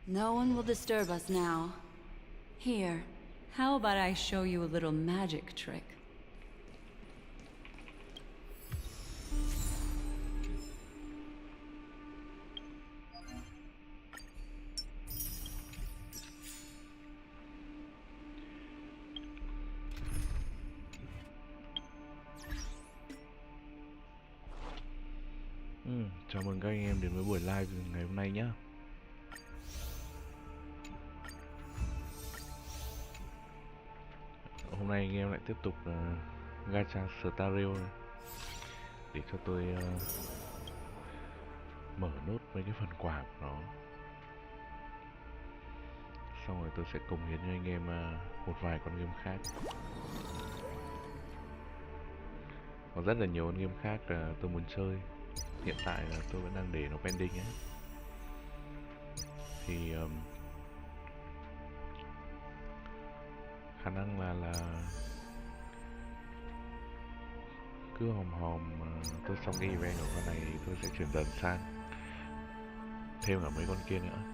No one will disturb us now. Here, how about I show you a little magic trick? Chào mừng các anh em đến với buổi live ngày hôm nay nhé. Hôm nay anh em lại tiếp tục Gacha Star Rail này. Để cho tôi mở nốt mấy cái phần quà của nó. Xong rồi tôi sẽ cống hiến cho anh em một vài con game khác. Có rất là nhiều con game khác tôi muốn chơi. Hiện tại là tôi vẫn đang để nó pending ấy. Thì khả năng là cứ hòm tôi xong cái event của con này tôi sẽ chuyển dần sang thêm cả mấy con kia nữa.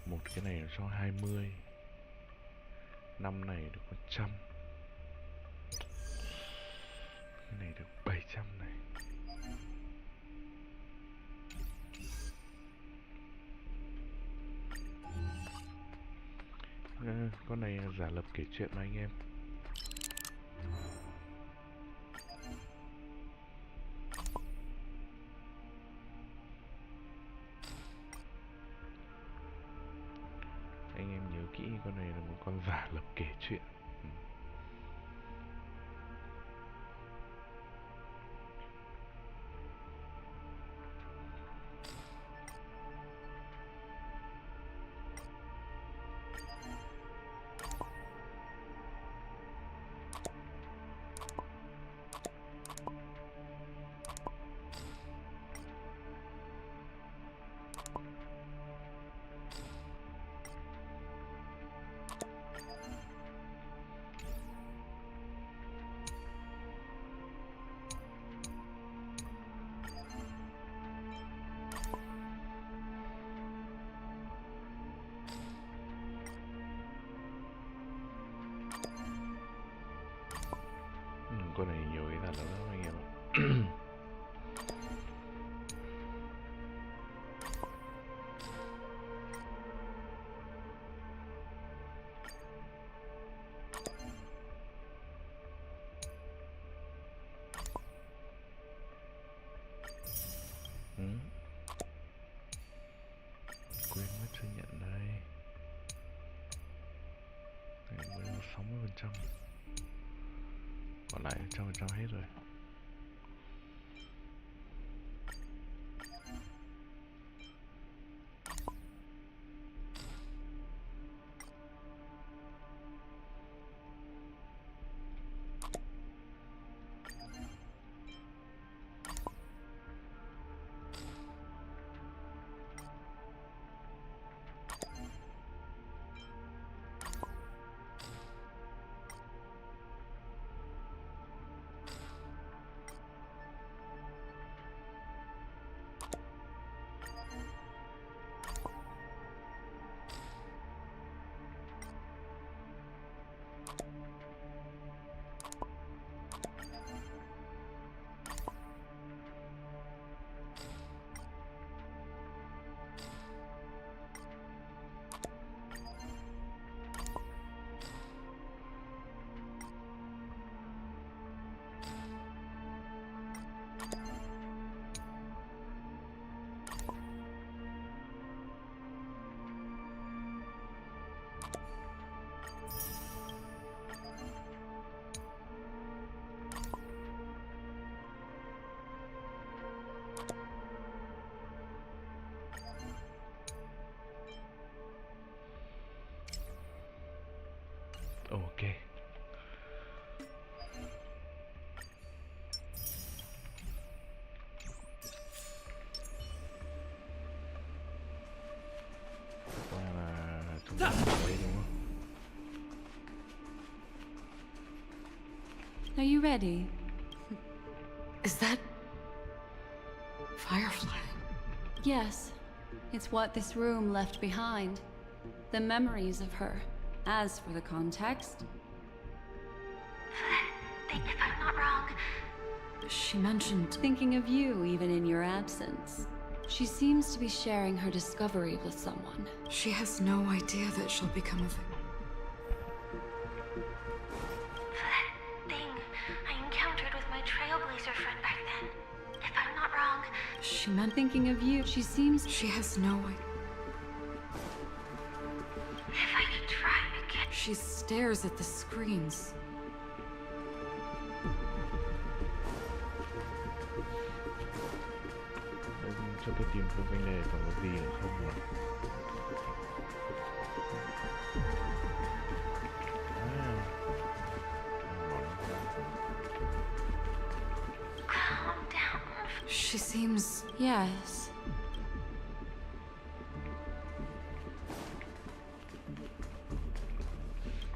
Một cái này cho 20, năm này được 100, cái này được 700 này. Con này giả lập kể chuyện mà anh em. Anh em nhớ kỹ, con này là một con giả lập kể chuyện. Con này nhiều cái giả lập lắm anh em ạ. Quên mất chưa nhận đây. Này mới là 60%. Còn lại 100% hết rồi. Ok. Qua là chúng ta ở đây đúng không? Are you ready? Is that Firefly? Yes. It's what this room left behind. The memories of her. As for the context, If I'm not wrong, she mentioned thinking of you even in your absence. She seems to be sharing her discovery with someone. she has no idea that she'll become a That thing I encountered with my trailblazer friend back then. If I'm not wrong, She meant Thinking of you, she seems... she has no idea. if I could try again. She stares at the screens. Cho tôi tìm phương vấn đề còn có gì nữa không ạ? Calm down. She seems Yes.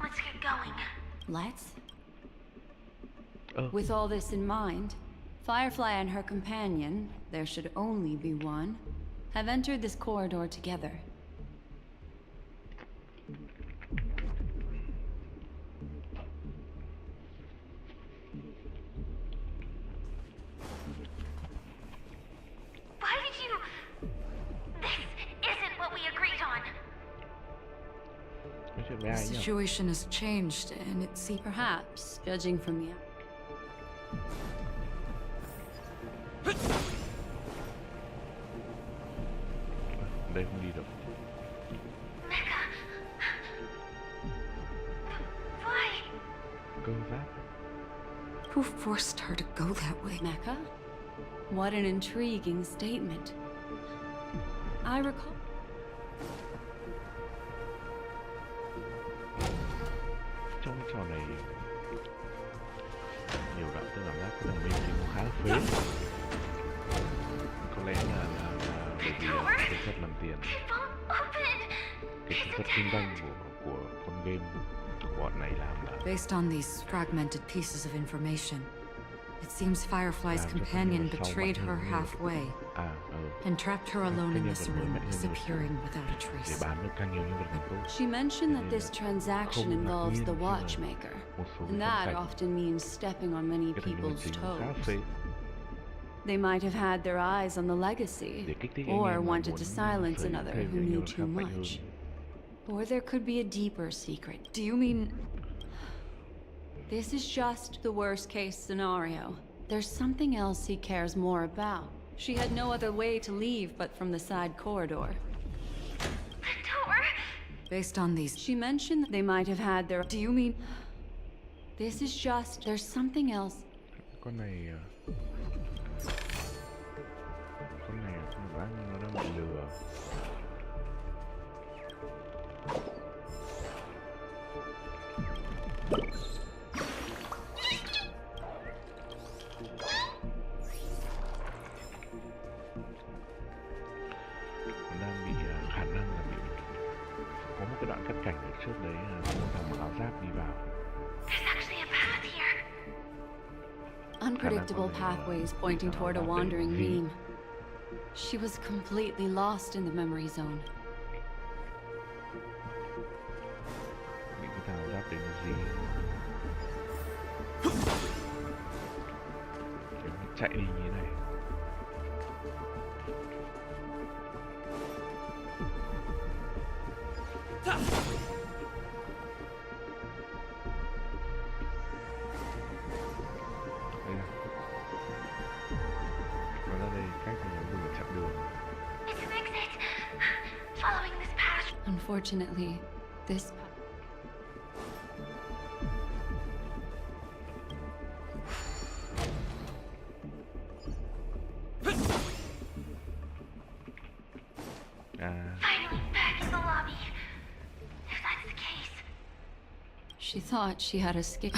Let's get going. Let's? Oh. With all this in mind, Firefly and her companion, there should only be one, have entered this corridor together. Why did you... This isn't what we agreed on. Nói chuyện với the ai nhỉ? situation has changed, and it seems Perhaps, judging from the... Đây không đi được. Mecca. Why? Cơ giáp. who forced her to go that way? Mecca? What an intriguing statement. I recall... Trong cái trò này nhiều đoạn tôi cảm giác cái thằng mình cũng khá là phế. Có lẽ là bởi vì cái chất làm tiền, It won't open. cái chất kinh doanh của con game của bọn này làm là Based on these fragmented pieces of information, it seems Firefly's companion betrayed her halfway and trapped her alone in this room, disappearing without a để trace. bán được càng nhiều nhân vật càng tốt. She mentioned that this transaction involves the watchmaker, Một số and cái that cảnh, often means stepping on many cái thằng nhân vật people's chính khá là toes. phế. They might have had their eyes on the legacy, Để kích thích anh or em mà wanted muốn to silence thấy another thêm who về nhân knew vật too khác mạnh hơn. much. Or there could be a deeper secret. Do you mean This is just the worst case scenario. There's something else he cares more about. She had no other way to leave but from the side corridor. The door. based on these? She mentioned that they might have had their... Do you mean This is just... There's something else. Con này con nó đang bị lừa. Nó đang bị khả năng là bị có một cái đoạn cắt cảnh ở trước đấy là có một thằng mặc áo giáp đi vào. There's actually a path here. Unpredictable pathways pointing toward a wandering meme. She was completely lost in the memory zone. Những cái thằng áo giáp đấy là gì? Kiểu nó chạy đi như thế này. Đây này. Nó ra đây cách thì nó dừng ở chặng đường. It's an exit. Following this path. Unfortunately, this... Finally back in the lobby. If that's the case. She thought she had escaped.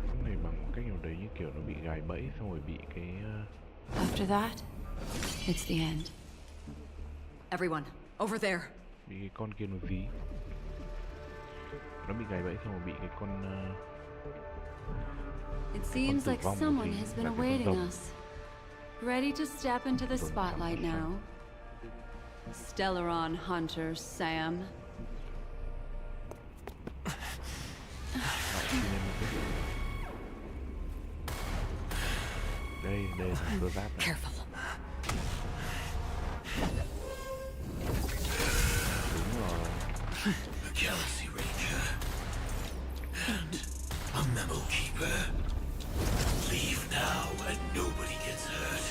Cái này bằng một cách nào đấy như kiểu nó bị gài bẫy xong rồi bị cái After that, it's the end. Everyone, over there. bị cái con kia nó dí. Nó bị gài bẫy xong rồi bị cái con It seems tử like vong someone gì, has been là cái con awaiting rồng. us. Ready to step into the Tuần spotlight sáng now. Stellaron Hunter Sam. Đây, đây là cơ giáp này. Careful. Đúng rồi. A Galaxy Ranger and a Memo Keeper. Leave now and nobody gets hurt,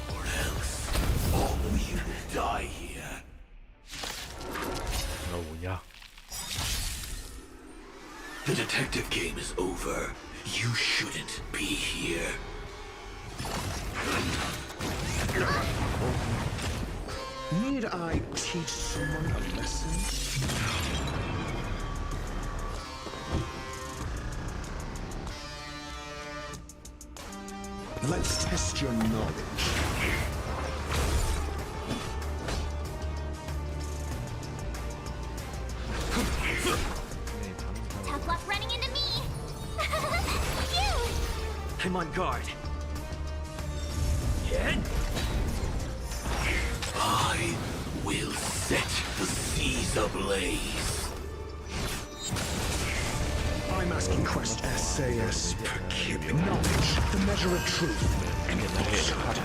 or else all of you will die here. Ngầu nha. The detective game is over. You shouldn't be here. Need I teach someone a lesson? Let's test your knowledge. Tough luck running into me! You! I'm on guard. Hit! I will set the seas ablaze. I'm asking questions. SAS knowledge, the measure of truth, and falsehood.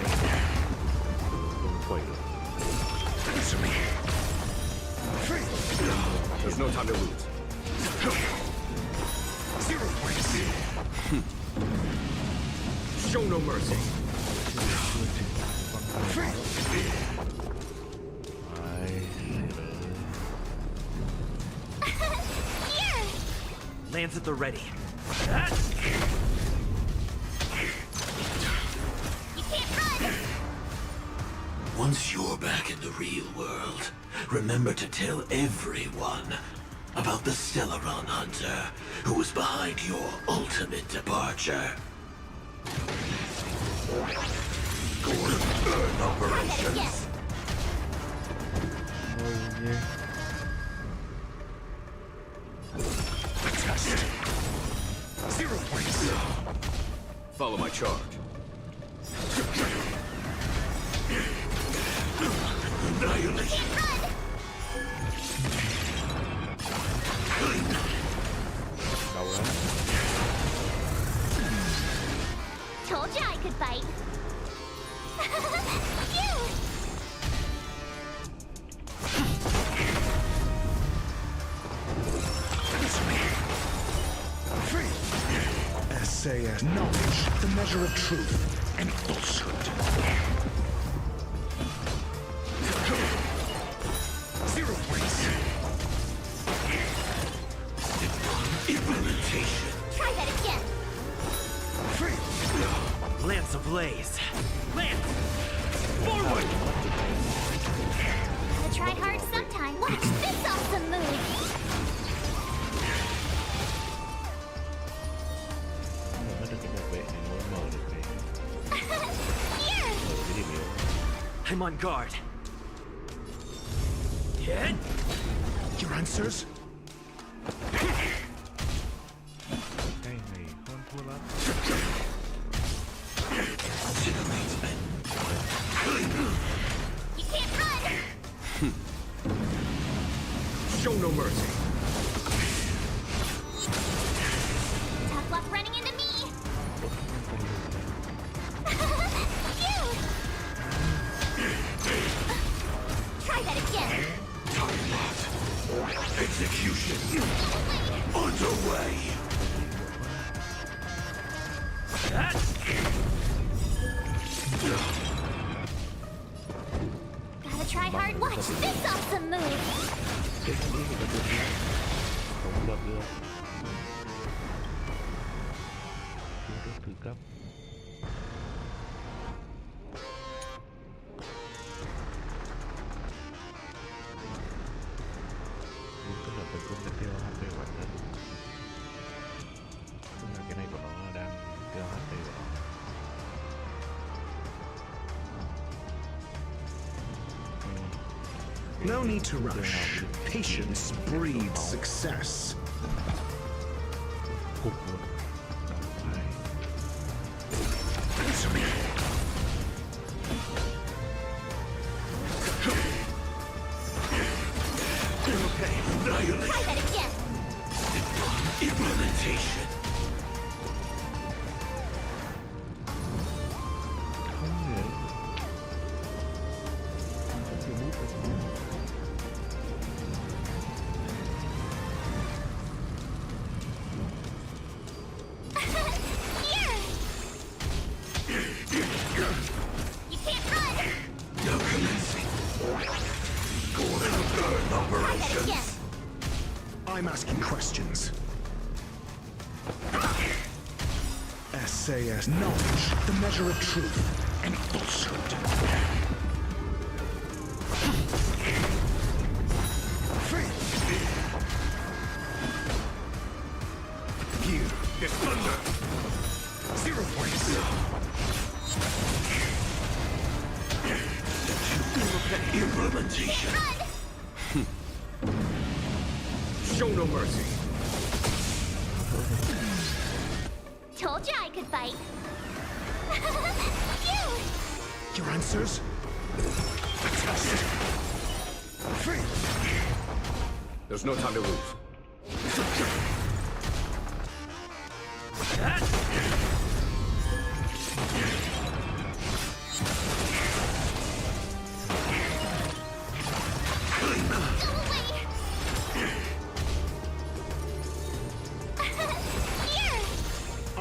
Quậy được. Answer me. There's no time to lose. 0 points. Show no mercy. Here! Lance at the ready. You can't run! Once you're back in the real world, remember to tell everyone about the Stellaron Hunter who was behind your ultimate departure. Gordon Burn operations. Yes! Test. 0 points. Follow my charge. Annihilation. Đau lắm. Told you I could bite. You! Answer me. SAS knowledge, the measure of truth, and falsehood. 0 points. Implementation. Try that again. Lance ablaze. Lance! Forward! Gotta try hard sometime. Watch this awesome move! Nó được cái bảo vệ này nó mở được cái Here! điểm yếu. I'm on guard. Hit! Your answers? Cái này không thua lắm. Incinerate and You can't run! Show no mercy. Tough luck running into me! You! Try that again! time lot. Execution underway. Gotta try hard. Watch this awesome move! Cái này thì là được. Không đập được. Kiến thức thứ cấp. No need to rush. Patience breeds success. Cục luôn. Đấy. Answer me. Okay, annihilation. Try that again. Implementation. Không hiểu. You can't run. Now commencing. Golden Earth Try that operations. again. I'm asking questions. SAS knowledge, the measure of truth and falsehood. Faith. Here, it's thunder. 0 points. Implementation. Show no mercy. Told you I could fight. Your answers? A test. Faith. There's no time to lose.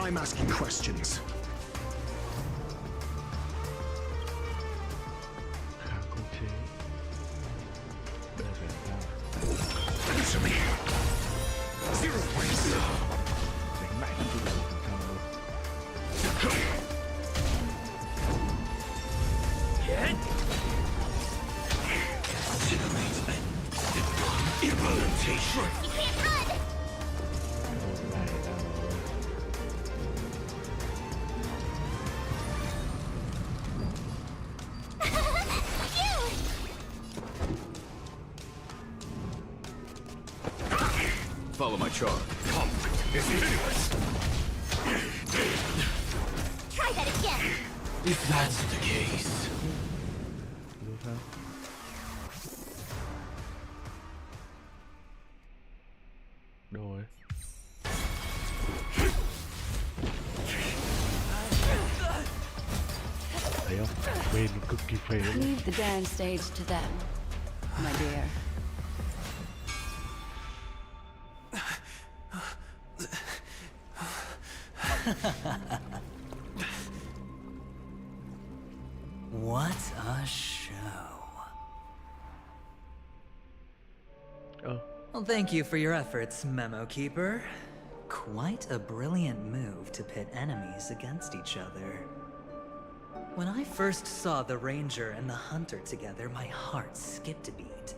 I'm asking questions. Kháng cơ chế. Đây là giải pháp. Answer me. 0 points. Đánh mạnh cho được 1% luôn. Implementation. You can't run. Một này ra rồi. Follow my charge. Conflict is meaningless. Try that again. If that's the case. Đúng sao? Đâu rồi? Thấy không? Phê nó cực kỳ phê luôn. Leave the dance stage to them, my dear. What a show. Ơ, Well, thank you for your efforts, Memo Keeper. Quite a brilliant move to pit enemies against each other. When I first saw the Ranger and the Hunter together, my heart skipped a beat.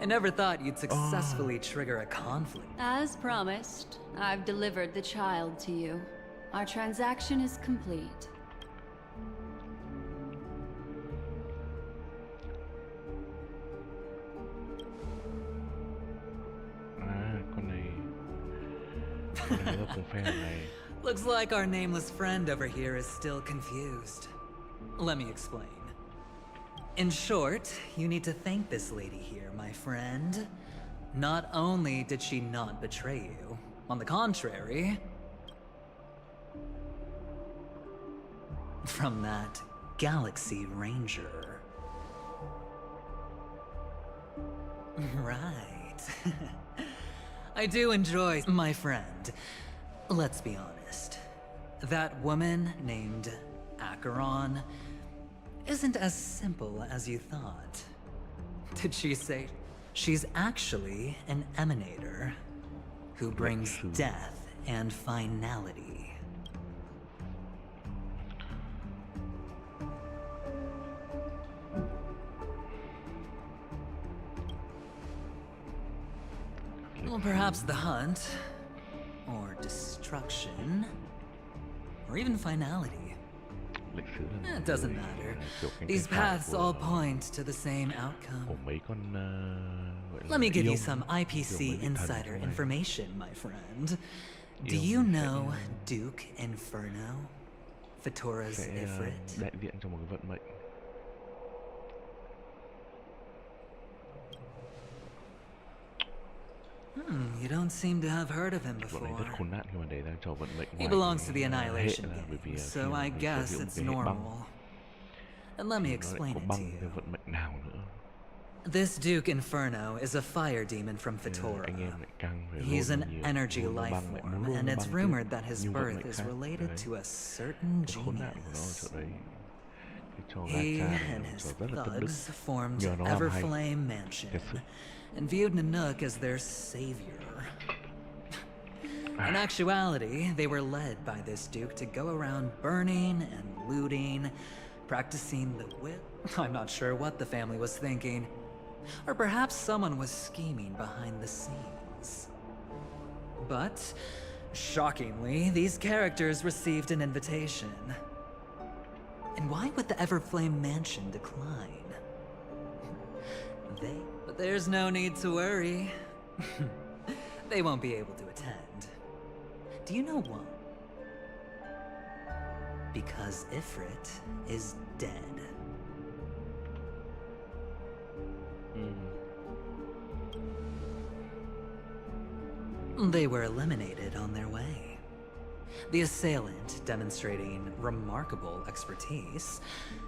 I never thought you'd successfully trigger a conflict. As promised, I've delivered the child to you. Our transaction is complete. à, con này là cùng phe này. Looks like our nameless friend over here is still confused. Let me explain. In short, you need to thank this lady here, my friend. Not only did she not betray you, on the contrary, from that Galaxy Ranger. Right. I do enjoy my friend. Let's be honest. That woman named Acheron isn't as simple as you thought. Did she say she's actually an emanator who brings death and finality? Well, perhaps the hunt, or destruction, or even finality. lịch sử là It người, doesn't matter. kiểu cánh These tay phải paths của, all point to the same outcome. của mấy con gọi là Let me give you yêu, some kiểu mấy IPC vị thần insider trong này. information, my friend. Do Yêu you sẽ- know Duke Inferno? Fatora's sẽ Ifrit? đại diện cho một cái vận mệnh. You don't seem to have heard of him Bọn này before. rất khôn nạn khi mà để ra cho vận mệnh He ngoài belongs to the hệ Annihilation là bởi vì Gang, khi so mà I mình sở guess hữu một it's cái hệ băng normal. And let me thì nó lại explain có it to băng theo you. vận mệnh nào nữa. This Duke Inferno is a fire demon from Nên là anh em Fatora. lại càng phải He's luôn an nhiều, energy luôn life băng lại muốn form, luôn and nó it's băng tiếp rumored that his nhiều vận birth mệnh is khác. related Đấy. to a certain Cái khốn nạn của nó ở genius. chỗ đấy. Cái trò He gacha này and là his một trò rất là tâm đức. thugs formed Nhờ nó làm hay. Everflame Mansion Thật sự. and viewed Nanook as their savior. In actuality, they were led by this Duke to go around burning and looting, practicing the whip. I'm not sure what the family was thinking. Or perhaps someone was scheming behind the scenes. But, shockingly, these characters received an invitation. And why would the Everflame Mansion decline? But there's no need to worry. They won't be able to attend. Do you know why? Because Ifrit is dead. They were eliminated on their way. The assailant, demonstrating remarkable expertise,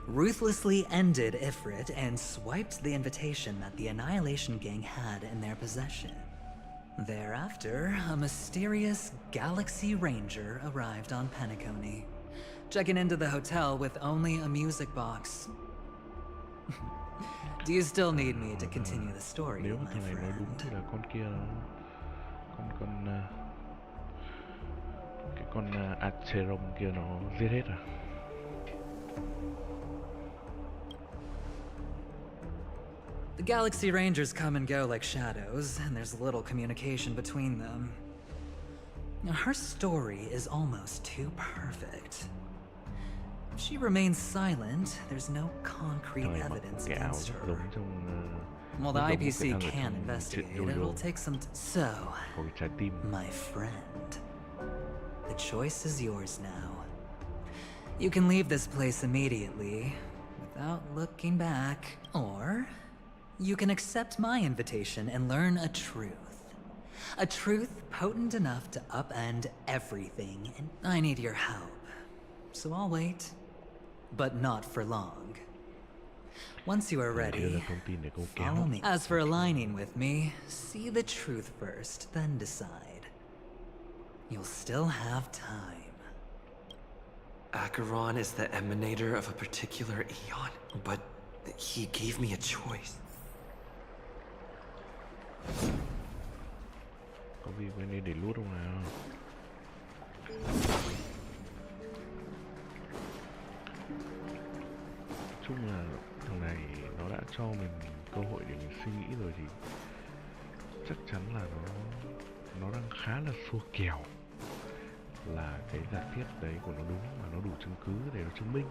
ruthlessly ended Ifrit and swiped the invitation that the Annihilation Gang had in their possession. Thereafter, a mysterious Galaxy Ranger arrived on Penacony, checking into the hotel with only a music box. Do you still need me to continue the story, Nếu mà my thằng này nói đúng friend? thì là con kia cái con Acheron kia nó giết hết à? The Galaxy Rangers come and go like shadows, and there's little communication between them. Now, her story is almost too perfect. If she remains silent, there's no concrete Thằng này mặc evidence cái áo against rất her. giống trong Well, rất the giống một cái IPC thằng ở can trong investigate chuyện it. Yo-Yo, It'll take some So, có cái trái tim. my friend, the choice is yours now. You can leave this place immediately, without looking back, or you can accept my invitation and learn a truth. A truth potent enough to upend everything, and I need your help. So I'll wait, but not for long. Once you are Đưa ready, ra thông tin để câu follow kéo. me. As for aligning with me, see the truth first, then decide. You'll still have time. Acheron is the emanator of a particular eon, but he gave me a choice. Có gì bên đây để lút không nào? Chung là thằng này nó đã cho mình cơ hội để mình suy nghĩ rồi thì chắc chắn là nó đang khá là xua kèo là cái giả thiết đấy của nó đúng và nó đủ chứng cứ để nó chứng minh.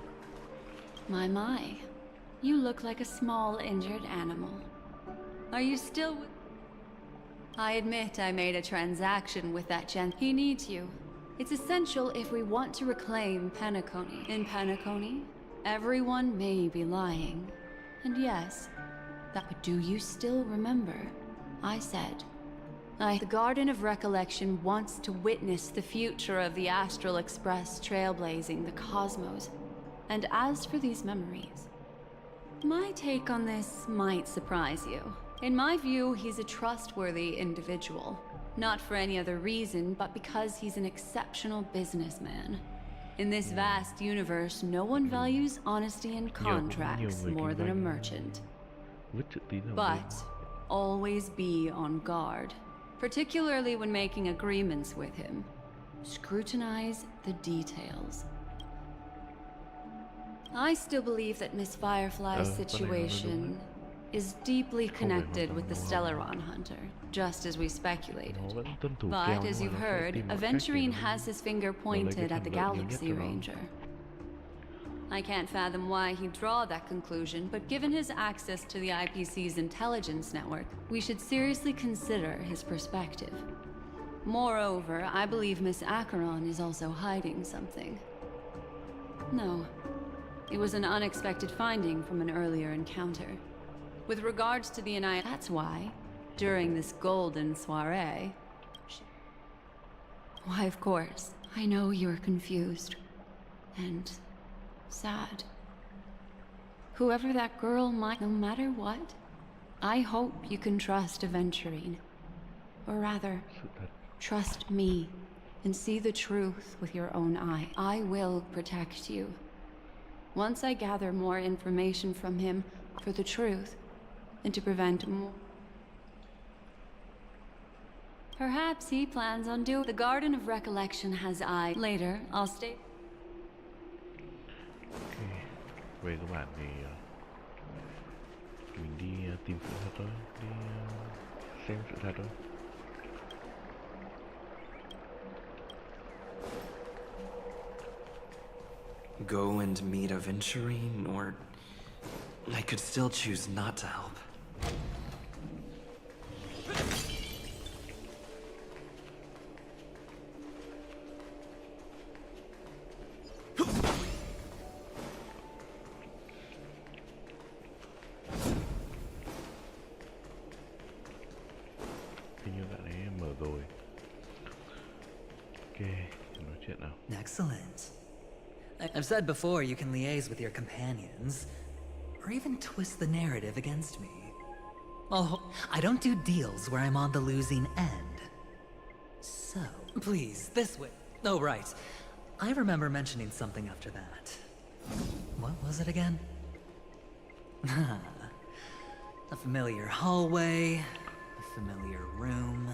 My. You look like a small injured animal. Are you still I admit I made a transaction with that gent. He needs you. It's essential if we want to reclaim Penacony. In Penacony, everyone may be lying. And yes, but do you still remember? I said, the Garden of Recollection wants to witness the future of the Astral Express trailblazing the cosmos. And as for these memories, my take on this might surprise you. In my view, he's a trustworthy individual. Not for any other reason, but because he's an exceptional businessman. In this vast universe, no one values honesty in contracts more than a merchant. Vứt chữ tín vào But always be on guard, particularly when making agreements with him. Scrutinize the details. I still believe that Miss Firefly's situation is deeply connected with the Stellaron Hunter, just as we speculated. nó vẫn tuân thủ kèo But nhưng as mà you've nó sẽ heard, tìm mọi cách để Aventurine nó has his finger lấy cái pointed at phần the lợi nhiều nhất Galaxy cho nó. Ranger. I can't fathom why he'd draw that conclusion, but given his access to the IPC's intelligence network, we should seriously consider his perspective. Moreover, I believe Miss Acheron is also hiding something. No. It was an unexpected finding from an earlier encounter. With regards to the that's why, during this golden soiree... Why, of course. I know you're confused. And... sad. Whoever that girl might, no matter what, I hope you can trust Aventurine. Or rather, trust me and see the truth with your own eye. I will protect you. Once I gather more information from him for the truth, and to prevent more... Perhaps he plans on doing... The Garden of Recollection has eyes. Later, I'll stay... Về các bạn thì mình đi tìm sự thật thôi, đi xem sự thật thôi. Go and meet Aventurine, or I could still choose not to help. Excellent. I've said before you can liaise with your companions, or even twist the narrative against me. Oh, I don't do deals where I'm on the losing end. So, please, this way. Oh, right. I remember mentioning something after that. What was it again? A familiar hallway, a familiar room.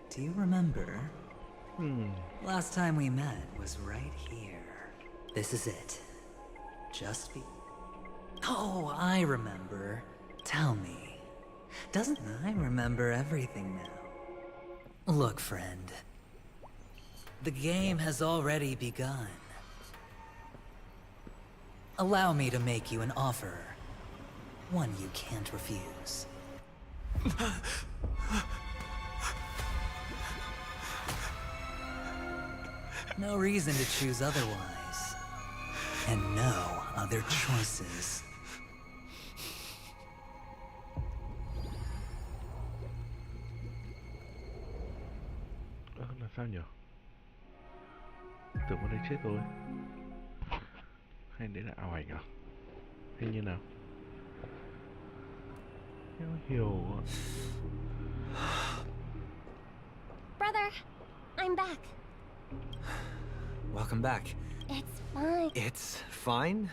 Do you remember? Last time we met was right here. This is it. Just be... Oh, I remember. Tell me. Doesn't I remember everything now? Look, friend. The game has already begun. Allow me to make you an offer. One you can't refuse. No reason to choose otherwise. And no other choices. Là sao nhỉ? Tưởng con đấy chết rồi. Hay đấy là ảo ảnh à? Hay như nào? Không hiểu. Brother, I'm back. Welcome back. It's fine. It's fine?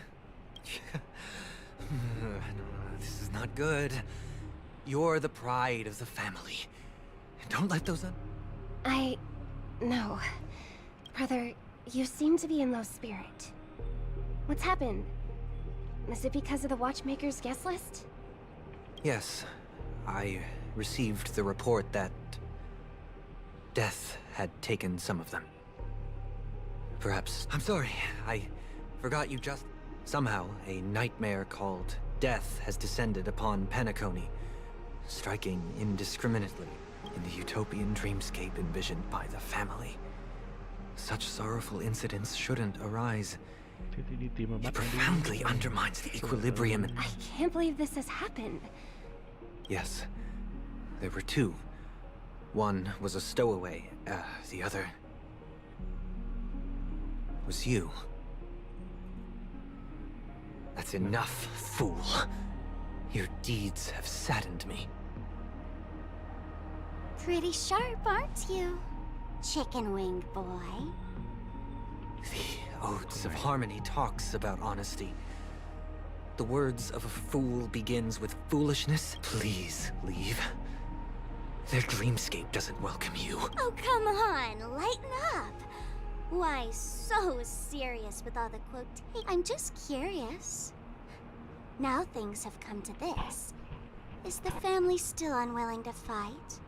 No, this is not good. You're the pride of the family. Don't let those No. Brother, you seem to be in low spirit. What's happened? Is it because of the Watchmaker's guest list? Yes. I received the report that death had taken some of them. Perhaps... I'm sorry, I forgot you just... Somehow, a nightmare called death has descended upon Penacony, striking indiscriminately in the utopian dreamscape envisioned by the family. Such sorrowful incidents shouldn't arise. It profoundly undermines the equilibrium and... I can't believe this has happened. Yes. There were two. One was a stowaway, the other... was you. That's enough, fool. Your deeds have saddened me. Pretty sharp, aren't you, chicken-winged boy? The Odes of Harmony talks about honesty. The words of a fool begins with foolishness. Please leave. Their dreamscape doesn't welcome you. Oh, come on, lighten up. Why so serious with all the quotations? I'm just curious. Now things have come to this. Is the family still unwilling to fight?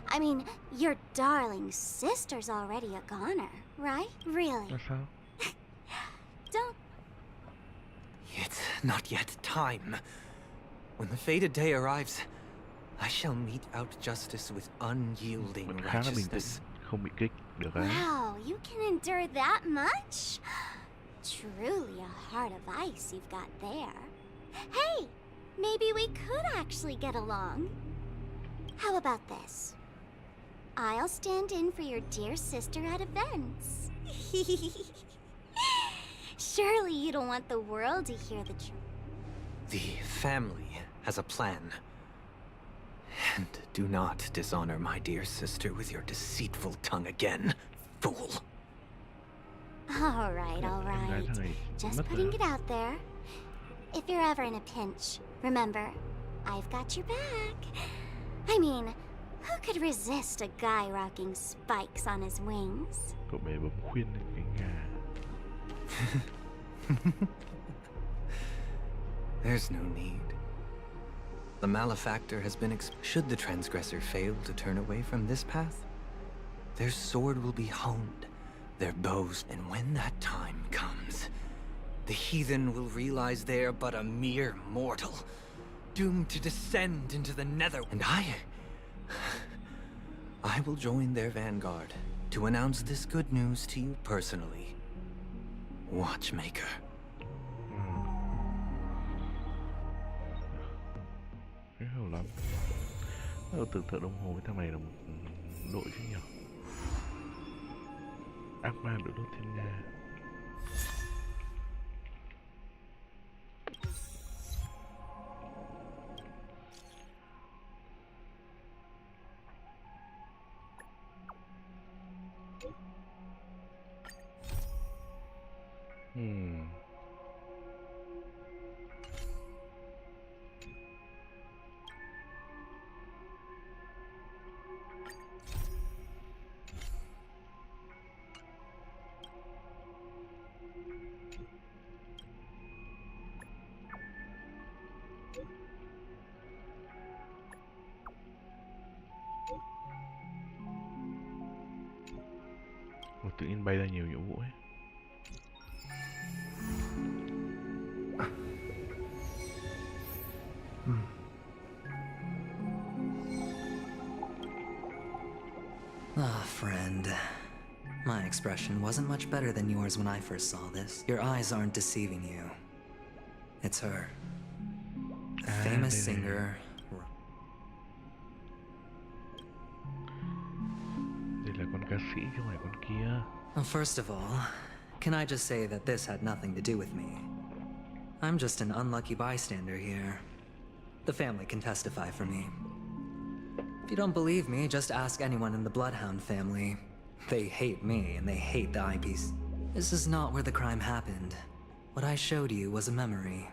I mean, your darling sister's already a goner, right? Really? Don't not yet. Time. When the fated day arrives, I shall mete out justice with unyielding Vẫn khá là bình tĩnh, righteousness. không bị kích được đấy. Wow, you can endure that much? Truly a heart of ice you've got there. Hey, maybe we could actually get along. How about this? I'll stand in for your dear sister at events. Surely you don't want the world to hear the truth. The family has a plan. And do not dishonor my dear sister with your deceitful tongue again, fool. All right, all right. Just putting it out there. If you're ever in a pinch, remember, I've got your back. I mean, who could resist a guy rocking spikes on his wings? Cậu bé bấm khuyên lên cái Nga. There's no need. The malefactor has been should the transgressor fail to turn away from this path, their sword will be honed, their bows, and when that time comes, the heathen will realize they are but a mere mortal, doomed to descend into the nether. And I will join their vanguard to announce this good news to you personally, Watchmaker. Hiểu lắm. Tưởng tượng đồng hồ với thằng này là một đội chứ nhỉ? Ác ma được đốt thiên nga. Tự nhiên bay ra nhiều nhiệm vụ ấy. Ah, friend. My expression wasn't much better than yours when I first saw this. Your eyes aren't deceiving you. It's her. The famous singer. Đây là con ca sĩ chứ không phải con kia. First of all, can I just say that this had nothing to do with me? I'm just an unlucky bystander here. The family can testify for me. If you don't believe me, just ask anyone in the Bloodhound family. They hate me and they hate the eyepiece. This is not where the crime happened. What I showed you was a memory.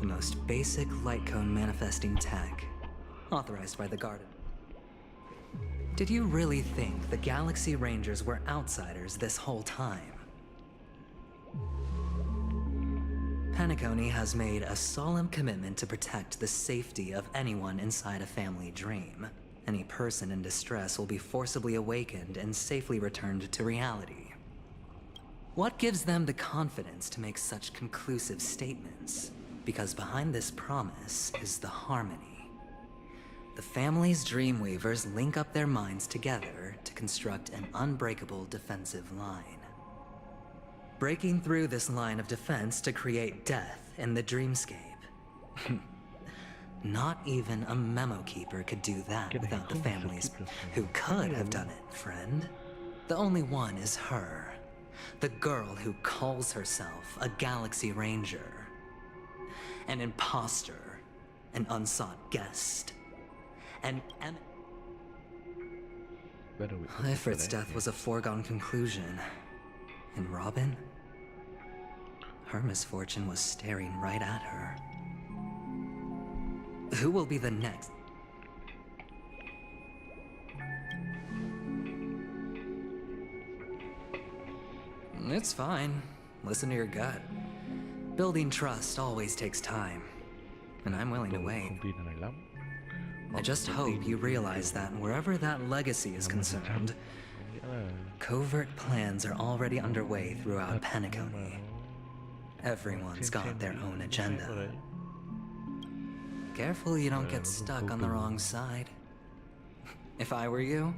The most basic light cone manifesting tech, authorized by the Garden. Did you really think the Galaxy Rangers were outsiders this whole time? Penacony has made a solemn commitment to protect the safety of anyone inside a family dream. Any person in distress will be forcibly awakened and safely returned to reality. What gives them the confidence to make such conclusive statements? Because behind this promise is the harmony. The family's Dreamweavers link up their minds together to construct an unbreakable defensive line. Breaking through this line of defense to create death in the dreamscape. Not even a memo keeper could do that without the families who could have done it, friend. The only one is her. The girl who calls herself a Galaxy Ranger. An imposter. An unsought guest. Ifrit's death was a foregone conclusion. And Robin? Her misfortune was staring right at her. Who will be the next? It's fine. Listen to your gut. Building trust always takes time. And I'm willing to wait. I just hope you realize that wherever that legacy is concerned, covert plans are already underway throughout Penacony. Everyone's got their own agenda. Careful you don't get stuck on the wrong side. If I were you,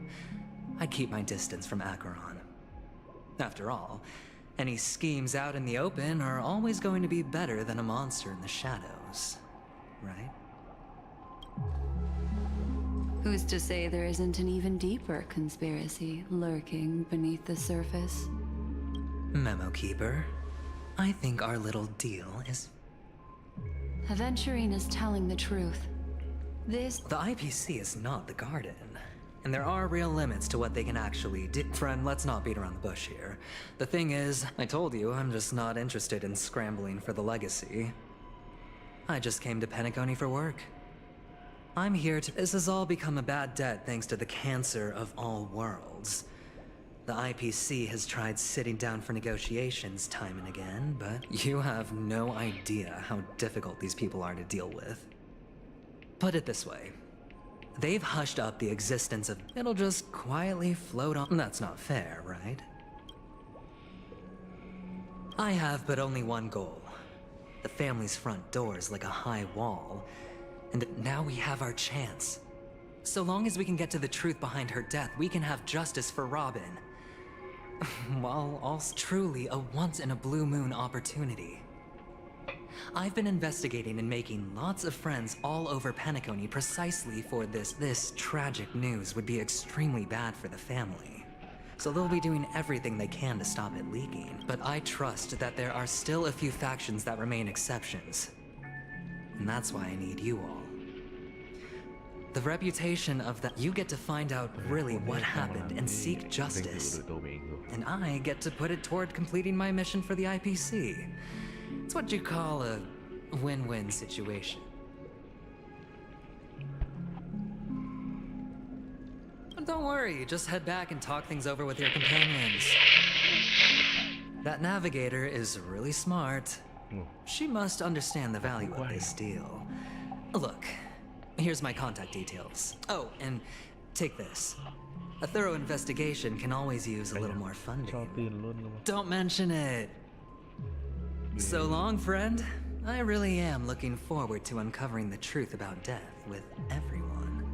I'd keep my distance from Acheron. After all, any schemes out in the open are always going to be better than a monster in the shadows, right? Who's to say there isn't an even deeper conspiracy lurking beneath the surface? Memo Keeper, I think our little deal is... Aventurine is telling the truth. The IPC is not the Garden, and there are real limits to what they can actually do. Friend, let's not beat around the bush here. The thing is, I told you, I'm just not interested in scrambling for the legacy. I just came to Penacony for work. I'm here to... This has all become a bad debt thanks to the cancer of all worlds. The IPC has tried sitting down for negotiations time and again, but you have no idea how difficult these people are to deal with. Put it this way. They've hushed up the existence of... It'll just quietly float on... That's not fair, right? I have but only one goal. The family's front door is like a high wall, and now we have our chance. So long as we can get to the truth behind her death, we can have justice for Robin. While also truly a once-in-a-blue-moon opportunity. I've been investigating and making lots of friends all over Penacony precisely for this. This tragic news would be extremely bad for the family. So they'll be doing everything they can to stop it leaking. But I trust that there are still a few factions that remain exceptions. And that's why I need you all. The reputation of that you get to find out really what happened and seek justice. And I get to put it toward completing my mission for the IPC. It's what you call a win-win situation. But don't worry, just head back and talk things over with your companions. That navigator is really smart. She must understand the value of this deal. Look, here's my contact details. Oh, and take this. A thorough investigation can always use a little more funding. Don't mention it. So long, friend. I really am looking forward to uncovering the truth about death with everyone.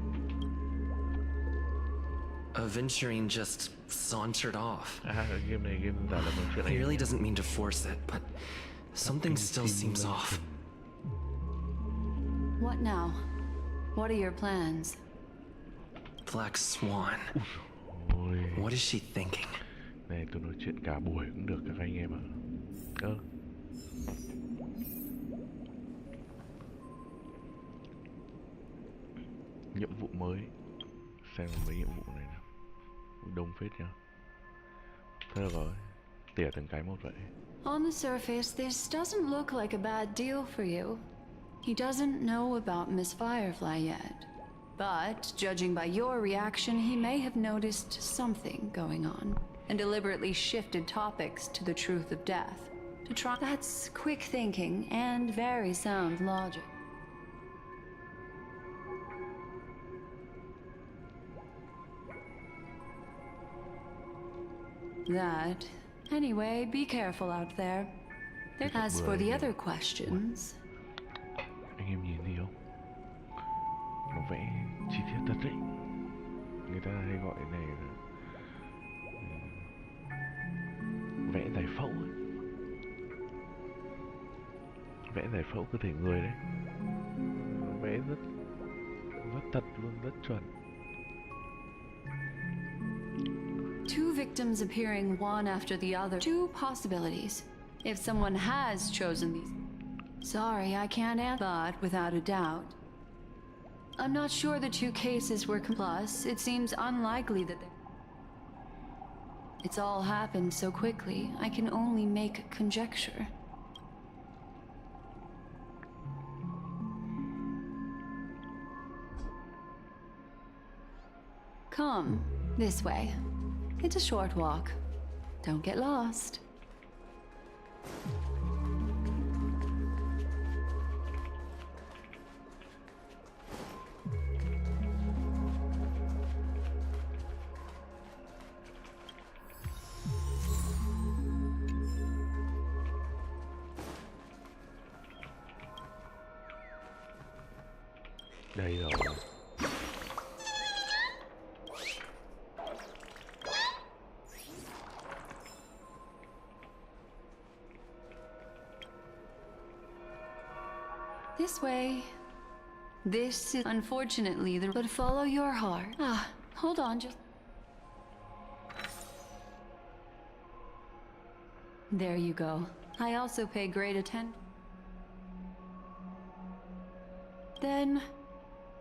Aventurine just sauntered off. He really doesn't mean to force it, but something still seems off. What now? What are your plans? Black Swan. What is she thinking? Này tôi nói chuyện cả buổi cũng được các anh em ạ. Nhiệm vụ mới. Xem mấy nhiệm vụ này nào. Đông phết nhá. Thế là rồi. Tỉa từng cái một vậy. On the surface, this doesn't look like a bad deal for you. He doesn't know about Miss Firefly yet. But, judging by your reaction, he may have noticed something going on and deliberately shifted topics to the truth of death to try. That's quick thinking and very sound logic. Anyway, be careful out there. As for the other questions... Anh em nhìn gì không? Nó vẽ chi tiết thật đấy. Người ta hay gọi này là vẽ giải phẫu ấy. Vẽ giải phẫu cơ thể người đấy. Nó vẽ rất thật luôn, rất chuẩn. Two victims appearing one after the other. Two possibilities. If someone has chosen these... Sorry, I can't answer, but without a doubt. I'm not sure the two cases were... Plus, it seems unlikely that they... It's all happened so quickly, I can only make conjecture. Come, this way. It's a short walk. Don't get lost. Đây rồi. This way. This is unfortunately the... But follow your heart. Ah, hold on just... There you go. I also pay great attention. Then...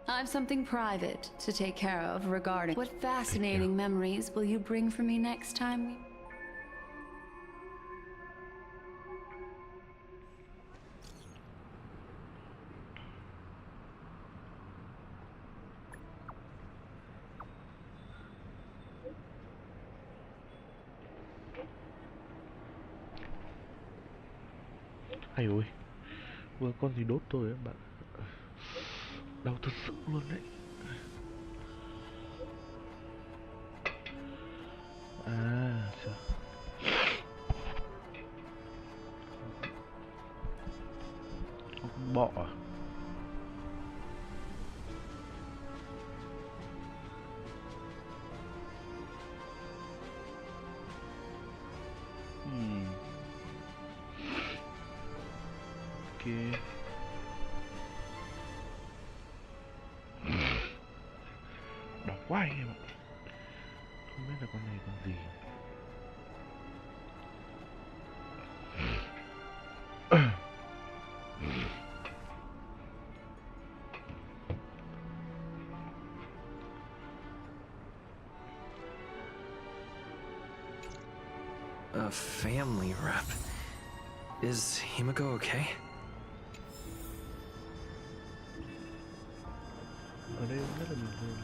I've something private to take care of regarding... What fascinating memories will you bring for me next time we... Ai ôi, vừa con gì đốt tôi ấy bạn. Đau thật sự luôn đấy. À, sao? Con bọ à? Ok. Đau quá anh em ạ. Không biết là con này con gì. A family rep. Is Himiko okay? Ở đây rất là bình thường.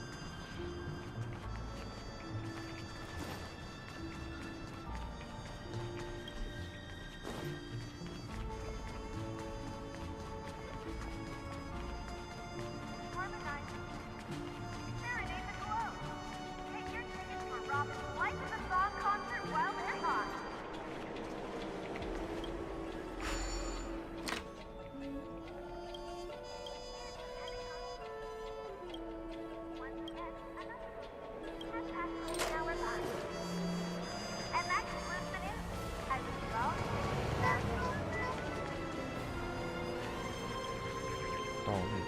To này.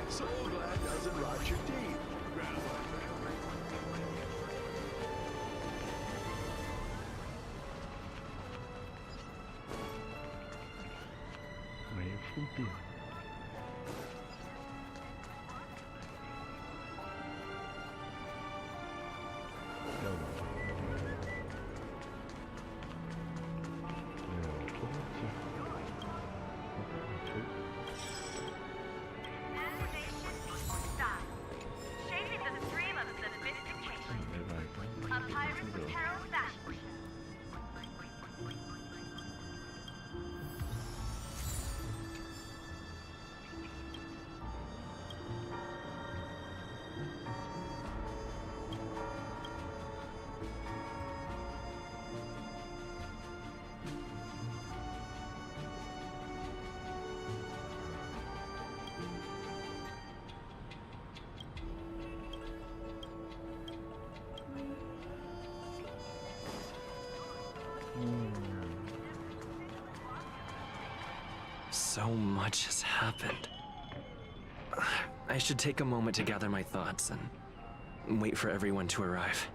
So glad doesn't rot your teeth. Mấy phương tiện. Đâu rồi? Thuốc chưa? Thuốc. So much has happened. I should take a moment to gather my thoughts and wait for everyone to arrive.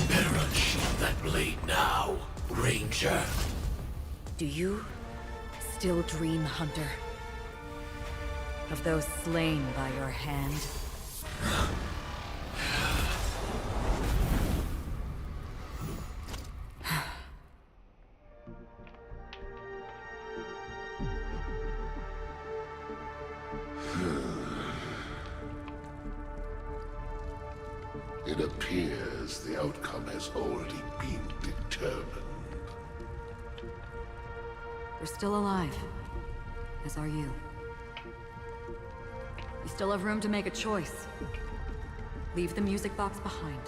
Better unsheath that blade now, Ranger. Do you still dream, Hunter? Of those slain by your hand? It appears the outcome has already been determined. We're still alive, as are you. You still have room to make a choice. Leave the music box behind,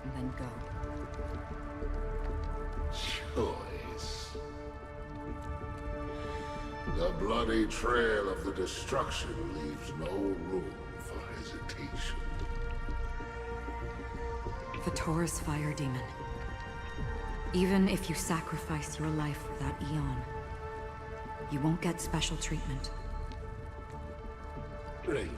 and then go. Choice. The bloody trail of the destruction leaves no room for hesitation. Vatora's fire demon. Even if you sacrifice your life for that Eon, you won't get special treatment. Ranger,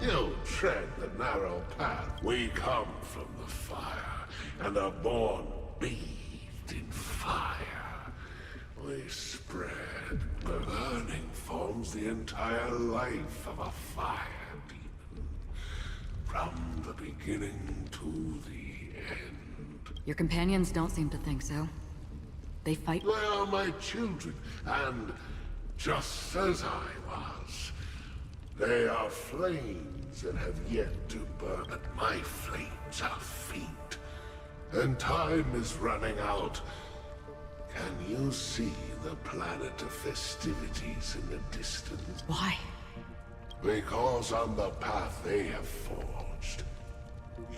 you tread the narrow path. We come from the fire, and are born bathed in fire. We spread. Burning forms the entire life of a fire demon. From the beginning to the end. Your companions don't seem to think so. They fight. They are my children, and just as I was, they are flames that have yet to burn, but my flames are faint, and time is running out. Can you see the planet of festivities in the distance? Why? Because on the path they have forged,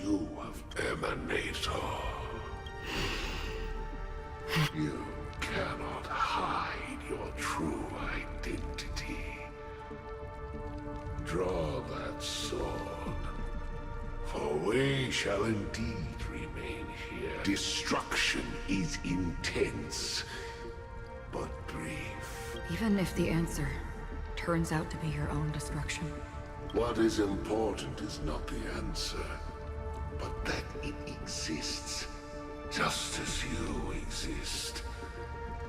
you have Emanator. You cannot hide your true identity. Draw that sword, for we shall indeed remain here. Destruction is intense, but brief. Even if the answer turns out to be your own destruction. What is important is not the answer, but that it exists, just as you exist.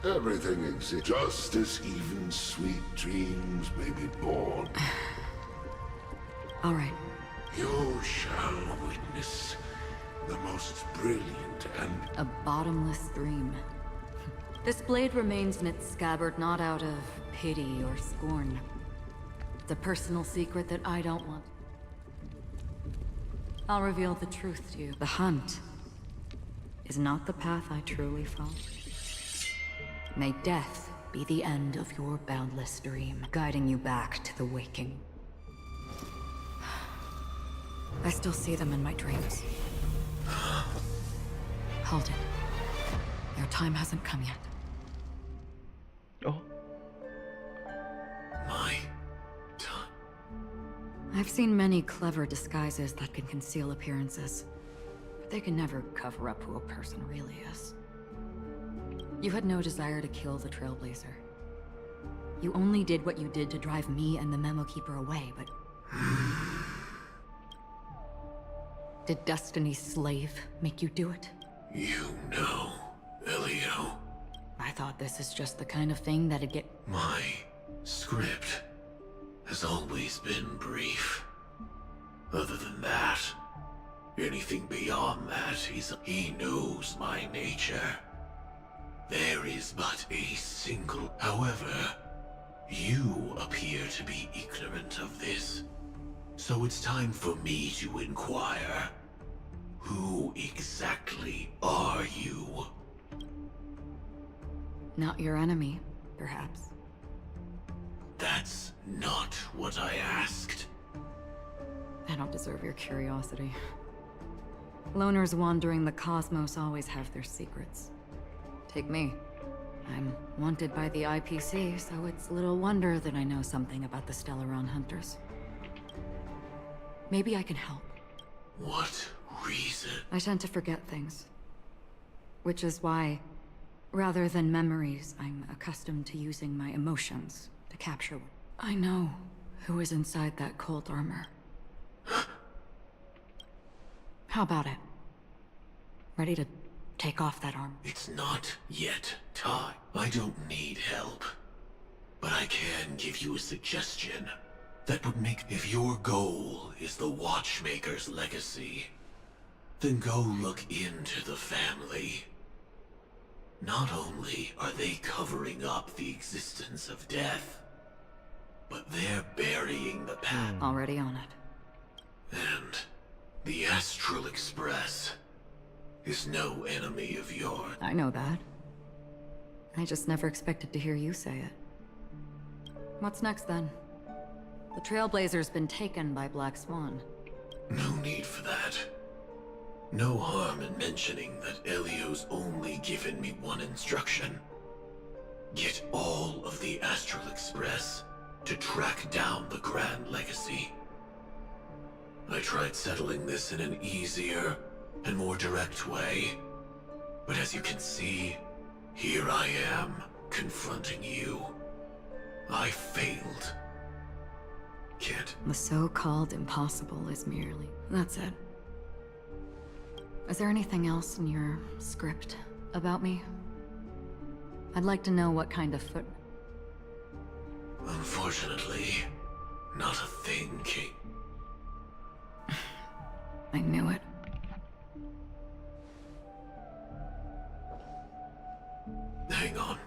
Everything exists, just as even sweet dreams may be born. All right. You shall witness the most brilliant and... A bottomless dream. This blade remains in its scabbard not out of pity or scorn. It's a personal secret that I don't want. I'll reveal the truth to you. The hunt is not the path I truly follow. May death be the end of your boundless dream, guiding you back to the waking. I still see them in my dreams. Hold it. Your time hasn't come yet. Oh. My time. I've seen many clever disguises that can conceal appearances, but they can never cover up who a person really is. You had no desire to kill the Trailblazer. You only did what you did to drive me and the Memo Keeper away, but... Did Destiny's slave make you do it? You know, Elio. I thought this is just the kind of thing that'd get... My script has always been brief. Other than that, anything beyond that he knows my nature. There is but a single... However, you appear to be ignorant of this. So it's time for me to inquire. Who exactly are you? Not your enemy, perhaps. That's not what I asked. I don't deserve your curiosity. Loners wandering the cosmos always have their secrets. Take me. I'm wanted by the IPC, so it's little wonder that I know something about the Stellaron hunters. Maybe I can help. What reason? I tend to forget things. Which is why, rather than memories, I'm accustomed to using my emotions to capture. I know who is inside that cold armor. How about it? Ready to take off that armor? It's not yet time. I don't need help. But I can give you a suggestion that would make... If your goal is the Watchmaker's legacy, then go look into the family. Not only are they covering up the existence of death, but they're burying the past. Already on it. And the Astral Express is no enemy of yours. I know that. I just never expected to hear you say it. What's next then? The Trailblazer's been taken by Black Swan. No need for that. No harm in mentioning that Elio's only given me one instruction. Get all of the Astral Express to track down the Grand Legacy. I tried settling this in an easier and more direct way, but as you can see, here I am, confronting you. I failed. Kid. The so-called impossible is merely... That's it. Is there anything else in your script about me? I'd like to know what kind of foot... Unfortunately, not a thing, King. I knew it. Hang on.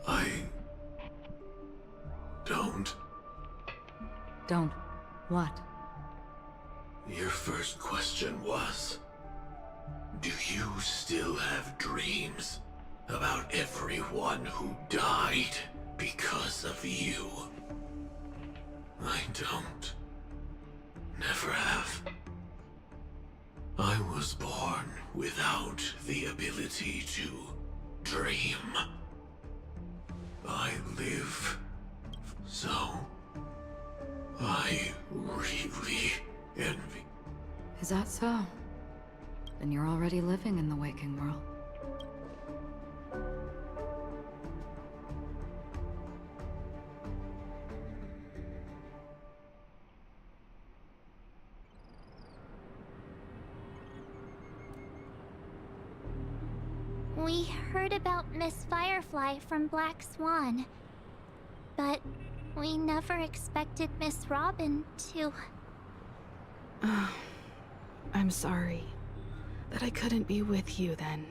I... don't. Don't. What? Your first question was, do you still have dreams about everyone who died because of you? I don't. Never have. I was born without the ability to dream. I live, so I really envy. Is that so? Then you're already living in the waking world. We heard about Miss Firefly from Black Swan, but we never expected Miss Robin to... I'm sorry that I couldn't be with you then.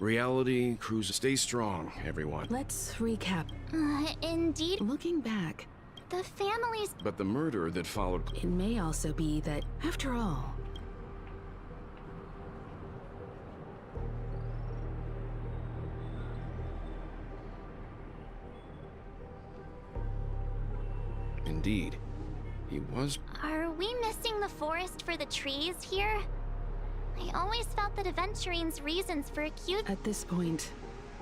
Reality cruise. Stay strong, everyone. Let's recap. Indeed. Looking back, the family's... But the murder that followed... It may also be that, after all... Indeed. He was... Are we missing the forest for the trees here? I always felt that Aventurine's reasons for accusing... At this point,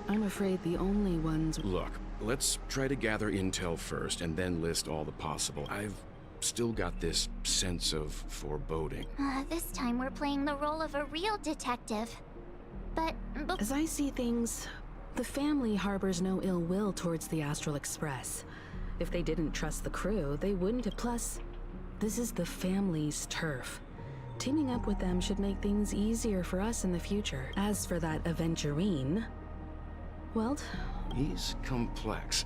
I'm afraid the only ones... Look, let's try to gather intel first and then list all the possible. I've still got this sense of foreboding. This time we're playing the role of a real detective. But... As I see things, the family harbors no ill will towards the Astral Express. If they didn't trust the crew, they wouldn't have. Plus, this is the family's turf. Teaming up with them should make things easier for us in the future. As for that Aventurine, well... He's complex.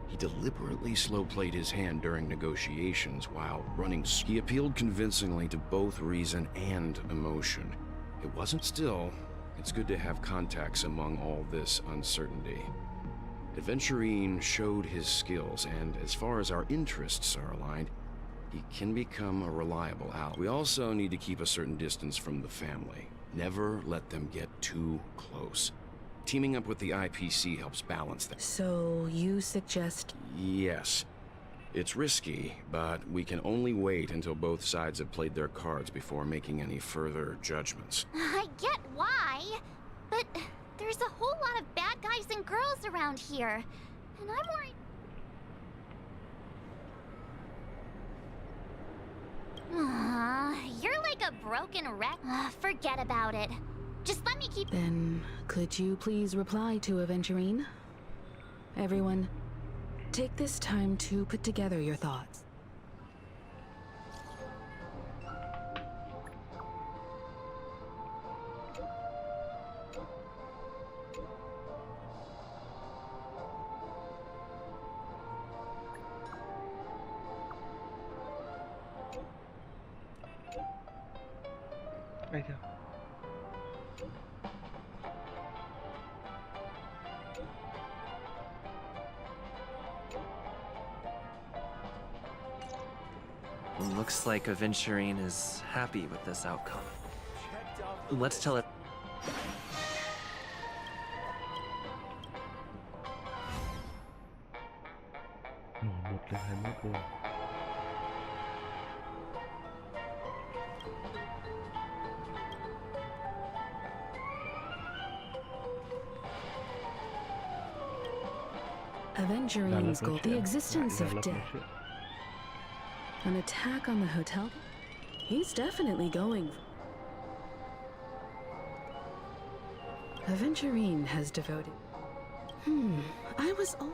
He deliberately slow-played his hand during negotiations while running... He appealed convincingly to both reason and emotion. It wasn't still. It's good to have contacts among all this uncertainty. Aventurine showed his skills, and as far as our interests are aligned, he can become a reliable ally. We also need to keep a certain distance from the family. Never let them get too close. Teaming up with the IPC helps balance that. So, you suggest... Yes. It's risky, but we can only wait until both sides have played their cards before making any further judgments. I get why, but girls around here, and I'm worried. You're like a broken wreck. Forget about it. Just let me keep. Then, could you please reply to Aventurine? Everyone, take this time to put together your thoughts. Đây chưa? Looks like Aventurine is happy with this outcome. Let's tell it. Mở 1 lên 21 luôn. Aventurine's goal, the existence of death. An attack on the hotel? He's definitely going. Aventurine has devoted. I was all.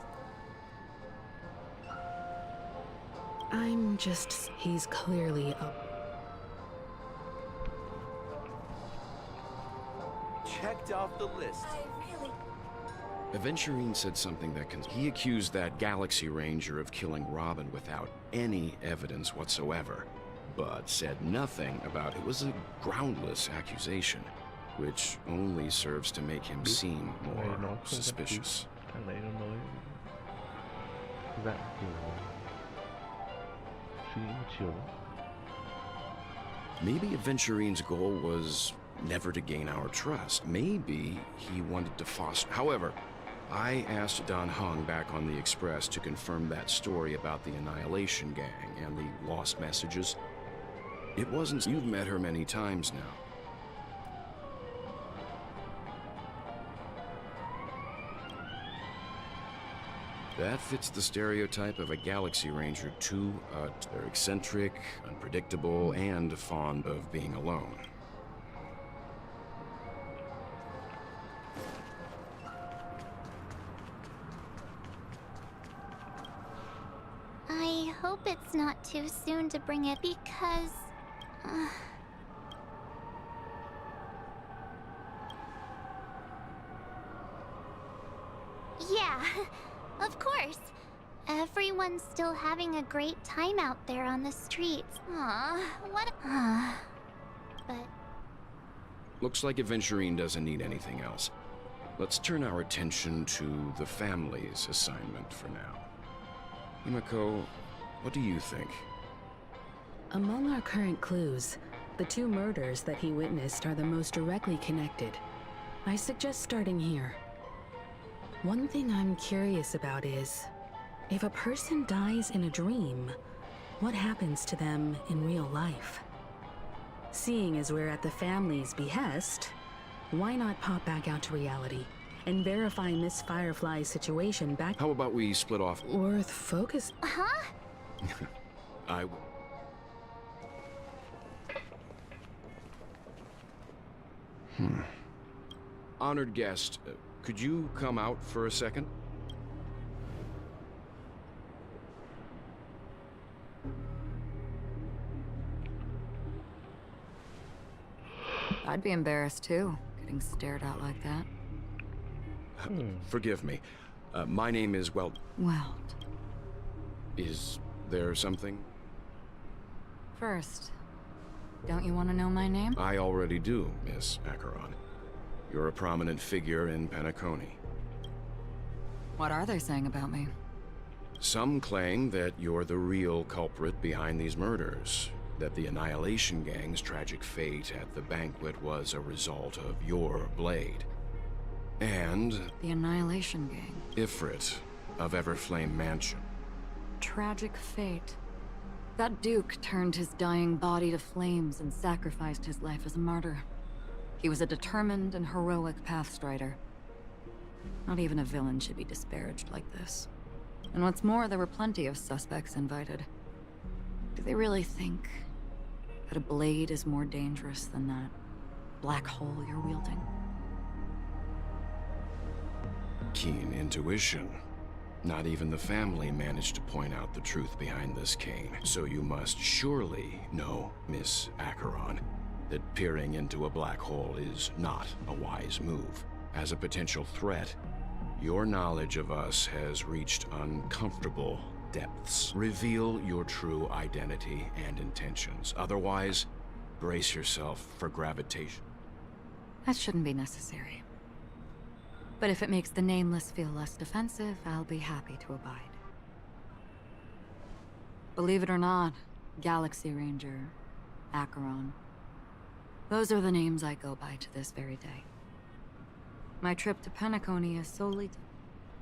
I'm just. He's clearly up. Checked off the list. Aventurine said something that he accused that Galaxy Ranger of killing Robin without any evidence whatsoever, but said nothing about it was a groundless accusation, which only serves to make him seem more suspicious. Thằng đấy nó nói dạng kiểu suy nghĩ một chiều. Maybe Aventurine's goal was never to gain our trust. Maybe he wanted to foster. However, I asked Don Hung back on the Express to confirm that story about the Annihilation Gang and the lost messages. It wasn't. You've met her many times now. That fits the stereotype of a Galaxy Ranger too. They're eccentric, unpredictable, and fond of being alone. I hope it's not too soon to bring it because... Yeah, of course. Everyone's still having a great time out there on the streets. What? But... Looks like Aventurine doesn't need anything else. Let's turn our attention to the family's assignment for now. Himiko, what do you think? Among our current clues, the 2 murders that he witnessed are the most directly connected. I suggest starting here. One thing I'm curious about is, if a person dies in a dream, what happens to them in real life? Seeing as we're at the family's behest, why not pop back out to reality and verify Miss Firefly's situation back? How about we split off? Worth focus. Huh? I... Honored guest, could you come out for a second? I'd be embarrassed too, getting stared at like that. Forgive me. My name is, well... Well. Is there something? First, don't you want to know my name? I already do, Miss Acheron. You're a prominent figure in Penacony. What are they saying about me? Some claim that you're the real culprit behind these murders, that the Annihilation Gang's tragic fate at the banquet was a result of your blade. And... The Annihilation Gang. Ifrit of Everflame Mansion. Tragic fate. That Duke turned his dying body to flames and sacrificed his life as a martyr. He was a determined and heroic pathstrider. Not even a villain should be disparaged like this. And what's more, there were plenty of suspects invited. Do they really think that a blade is more dangerous than that black hole you're wielding? Keen intuition. Not even the family managed to point out the truth behind this cane. So you must surely know, Miss Acheron, that peering into a black hole is not a wise move. As a potential threat, your knowledge of us has reached uncomfortable depths. Reveal your true identity and intentions. Otherwise, brace yourself for gravitation. That shouldn't be necessary. But if it makes the Nameless feel less defensive, I'll be happy to abide. Believe it or not, Galaxy Ranger, Acheron, those are the names I go by to this very day. My trip to Penacony is solely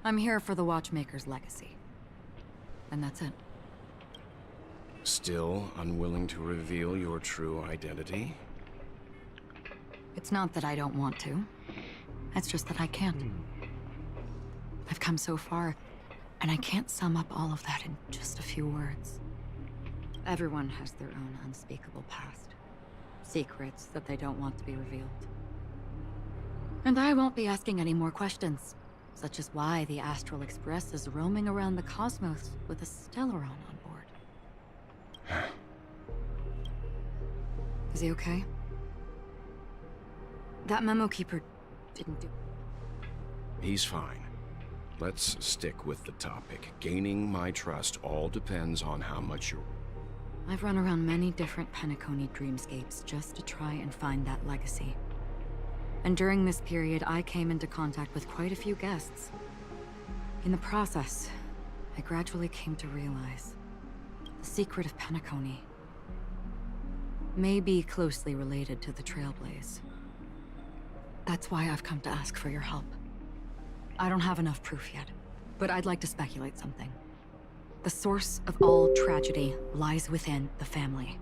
I'm here for the Watchmaker's legacy. And that's it. Still unwilling to reveal your true identity? It's not that I don't want to. It's just that I can't. I've come so far, and I can't sum up all of that in just a few words. Everyone has their own unspeakable past. Secrets that they don't want to be revealed. And I won't be asking any more questions, such as why the Astral Express is roaming around the cosmos with a Stellaron on board. Is he okay? That memo keeper didn't do... He's fine. Let's stick with the topic. Gaining my trust all depends on how much you're... I've run around many different Penacony dreamscapes just to try and find that legacy. And during this period, I came into contact with quite a few guests. In the process, I gradually came to realize the secret of Penacony may be closely related to the Trailblaze. That's why I've come to ask for your help. I don't have enough proof yet, but I'd like to speculate something. The source of all tragedy lies within the family.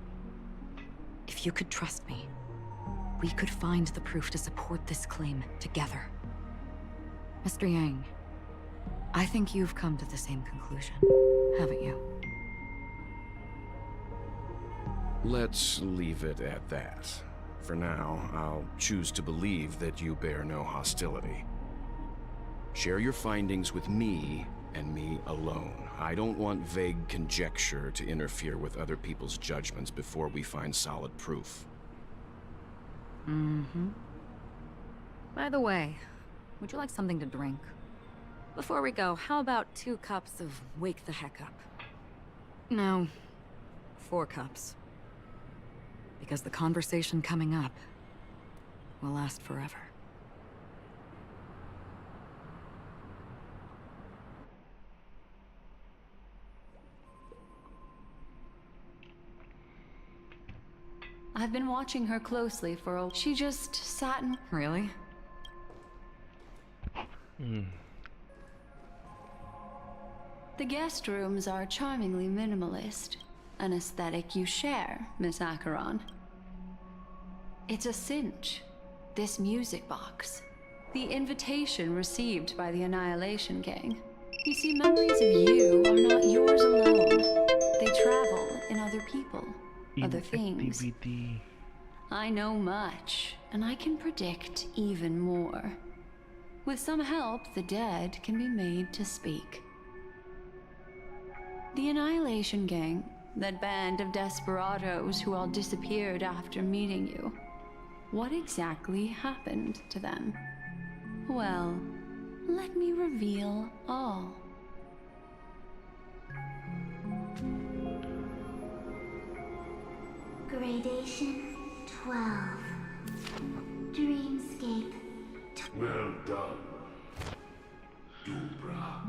If you could trust me, we could find the proof to support this claim together. Mr. Yang, I think you've come to the same conclusion, haven't you? Let's leave it at that. For now, I'll choose to believe that you bear no hostility. Share your findings with me and me alone. I don't want vague conjecture to interfere with other people's judgments before we find solid proof. Mm-hmm. By the way, would you like something to drink? Before we go, how about 2 cups of Wake the Heck Up? No, 4 cups. Because the conversation coming up will last forever. I've been watching her closely for a... She just sat and... Really? The guest rooms are charmingly minimalist. An aesthetic you share, Miss Acheron. It's a cinch. This music box. The invitation received by the Annihilation Gang. You see, memories of you are not yours alone. They travel in other people, other things. I know much, and I can predict even more. With some help, the dead can be made to speak. The Annihilation Gang, that band of desperados who all disappeared after meeting you. What exactly happened to them? Well, let me reveal all. Gradation 12. Dreamscape. Well done, Dubra.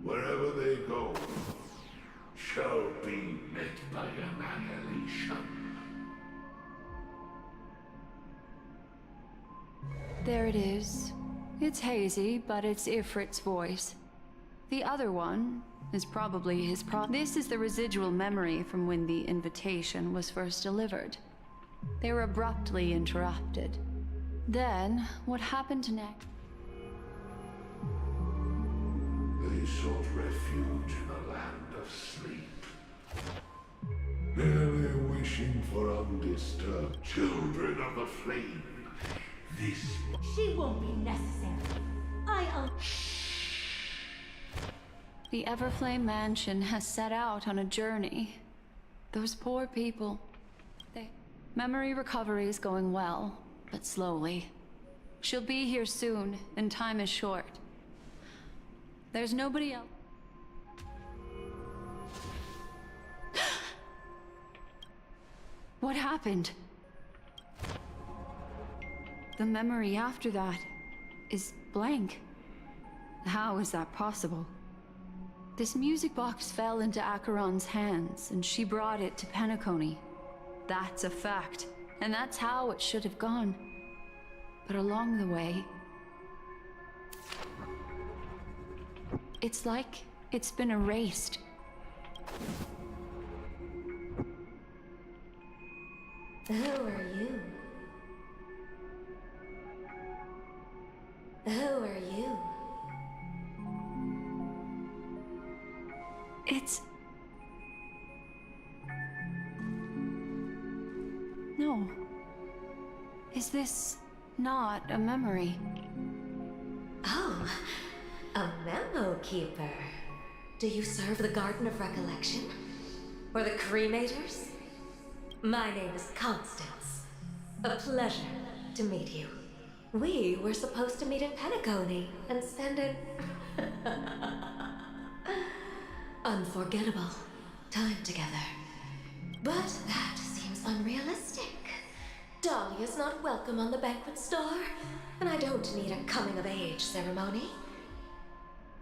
Wherever they go, shall be met by annihilation. There it is. It's hazy, but it's Ifrit's voice. The other one is probably his This is the residual memory from when the invitation was first delivered. They were abruptly interrupted. Then, what happened next? They sought refuge in a land of sleep, merely wishing for undisturbed children of the flame. This... She won't be necessary. The Everflame Mansion has set out on a journey. Those poor people. Memory recovery is going well, but slowly. She'll be here soon, and time is short. There's nobody else. What happened? The memory after that is blank. How is that possible? This music box fell into Acheron's hands, and she brought it to Penacony. That's a fact, and that's how it should have gone. But along the way, it's like it's been erased. Who are you? Who are you? It's... No. Is this not a memory? Oh, a memo keeper. Do you serve the Garden of Recollection? Or the Cremators? My name is Constance. A pleasure to meet you. We were supposed to meet in Penacony and spend an unforgettable time together. But that seems unrealistic. Dahlia's not welcome on the banquet star, and I don't need a coming-of-age ceremony.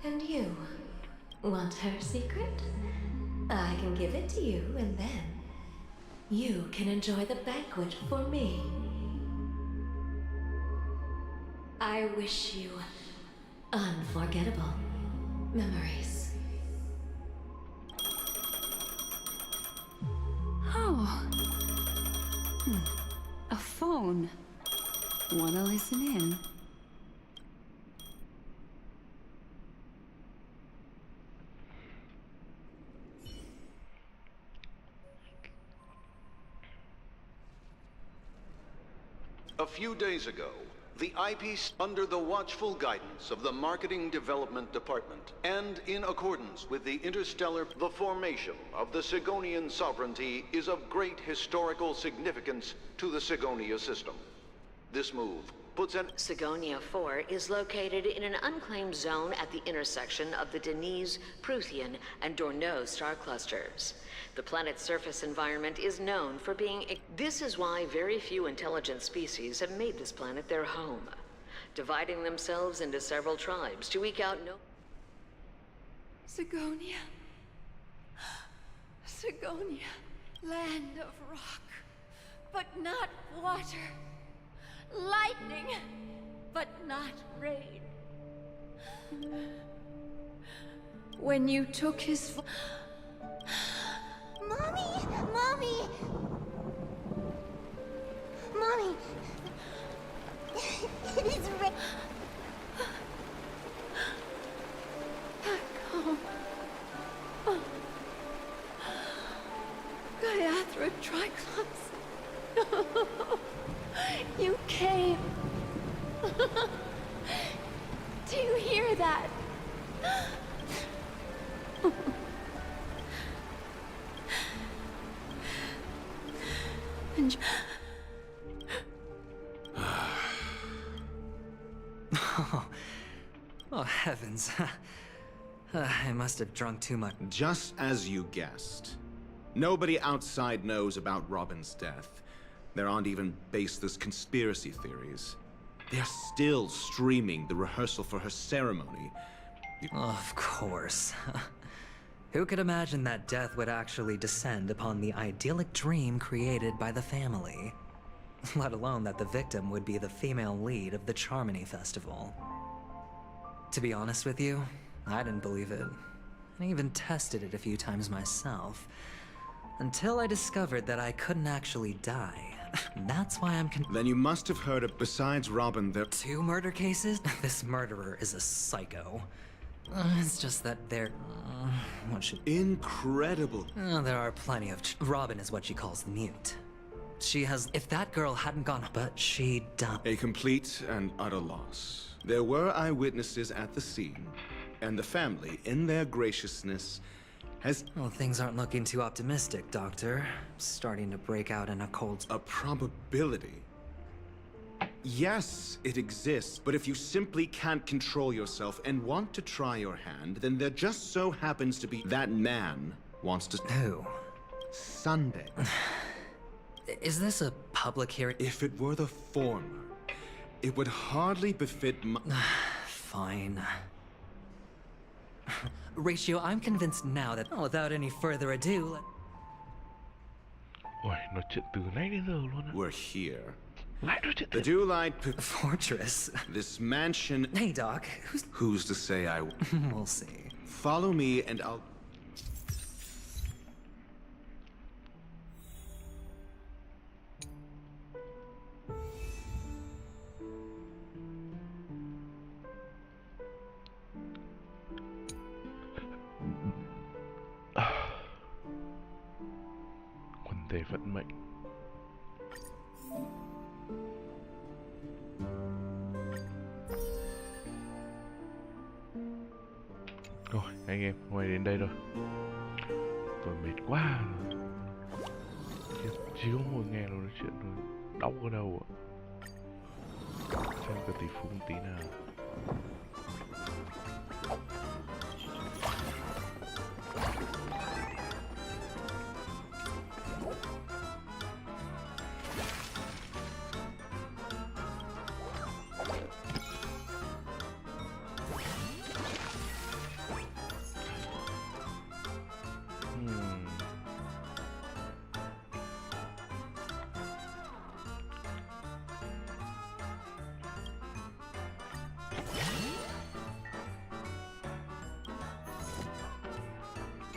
And you want her secret? I can give it to you, and then you can enjoy the banquet for me. I wish you unforgettable memories. Oh. A phone. Wanna listen in? A few days ago, the eyepiece, under the watchful guidance of the Marketing Development Department, and in accordance with the interstellar, the formation of the Sigonian sovereignty is of great historical significance to the Sigonia system. This move puts an... Sigonia 4 is located in an unclaimed zone at the intersection of the Denise, Prothean, and Dorneau star clusters. The planet's surface environment is known for being... This is why very few intelligent species have made this planet their home, dividing themselves into several tribes to eke out no... Sigonia. Sigonia. Land of rock, but not water. Lightning, but not rain. When you took his... Mommy! Mommy! Mommy! It is Back home. Gaiathra Triclops. You came. Do you hear that? And oh, heavens. I must have drunk too much. Just as you guessed. Nobody outside knows about Robin's death. There aren't even baseless conspiracy theories. They're still streaming the rehearsal for her ceremony. Of course. Who could imagine that death would actually descend upon the idyllic dream created by the family? Let alone that the victim would be the female lead of the Charmony Festival. To be honest with you, I didn't believe it. I even tested it a few times myself. Until I discovered that I couldn't actually die. That's why I'm Then you must have heard of, besides Robin, there... 2 murder cases? This murderer is a psycho. It's just that they're... what should... Incredible. There are plenty of... Robin is what she calls mute. She has... If that girl hadn't gone... But she died. A complete and utter loss. There were eyewitnesses at the scene, and the family, in their graciousness, has... Well, things aren't looking too optimistic, Doctor. Starting to break out in a cold... A probability. Yes, it exists, but if you simply can't control yourself and want to try your hand, then there just so happens to be that man wants to... Who? Sunday. Is this a public hearing? If it were the former, it would hardly befit my... Fine. Ratio, I'm convinced now that, without any further ado... Ôi, nói chuyện từ nãy đến giờ luôn á. We're here. Lại nói chuyện The Dewlight Fortress. This mansion... Hey, Doc. Who's to say I... We'll see. Follow me and I'll... Quần thể vận mệnh. Rồi, anh em, Ngoài đến đây rồi. Tôi mệt quá rồi. Chiếu ngồi nghe nó nói chuyện rồi đau cái đầu ạ. Xem cái tỷ phú một tí nào.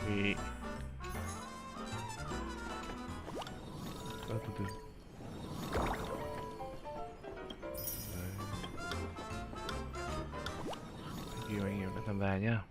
Thì... từ từ. Đấy. Thank you anh em đã tham gia nhá.